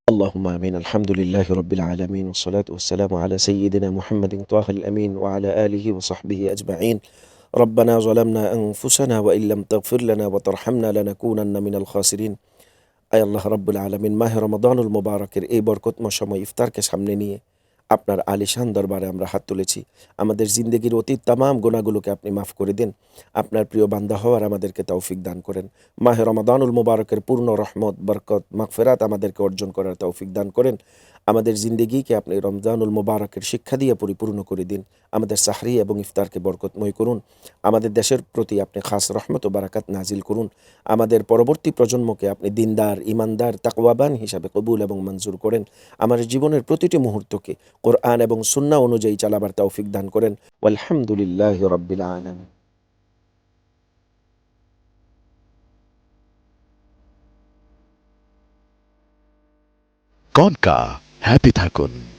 اللهم آمين. الحمد لله رب العالمين، والصلاة والسلام على سيدنا محمد طه الأمين وعلى آله وصحبه أجمعين. ربنا ظلمنا أنفسنا وإن لم تغفر لنا وترحمنا لنكونن من الخاسرين। আয় আল্লাহ রাব্বুল আলামিন, মাহে রমাদানুল মোবারকের এই বরকতময় সময় ইফতারকে সামনে নিয়ে আপনার আলিশান দরবারে আমরা হাত তুলেছি। আমাদের জিন্দেগির অতীত তামাম গুনাহগুলোকে আপনি মাফ করে দিন। আপনার প্রিয় বান্দা হওয়ার আমাদেরকে তৌফিক দান করেন। মাহে রমাদানুল মোবারকের পূর্ণ রহমত, বরকত, মাগফিরাত আমাদেরকে অর্জন করার তৌফিক দান করেন। আমাদের জিন্দেগিকে আপনি রমজানুল মোবারকের শিক্ষা দিয়ে পরিপূর্ণ করে দিন। আমাদের সাহরি এবং ইফতারকে বরকতময় করুন। আমাদের দেশের প্রতি আপনি খাস রহমত ও বারাকাত নাজিল করুন। আমাদের পরবর্তী প্রজন্মকে আপনি দিনদার, ইমানদার, তাকওয়াবান হিসাবে কবুল এবং মঞ্জুর করেন। আমার জীবনের প্রতিটি মুহূর্তকে কোরআন এবং সুন্নাহ অনুযায়ী চালাবার তৌফিক দান করেন। আলহামদুলিল্লাহি রাব্বিল আলামিন। কনকা হ্যাপি থাকুন।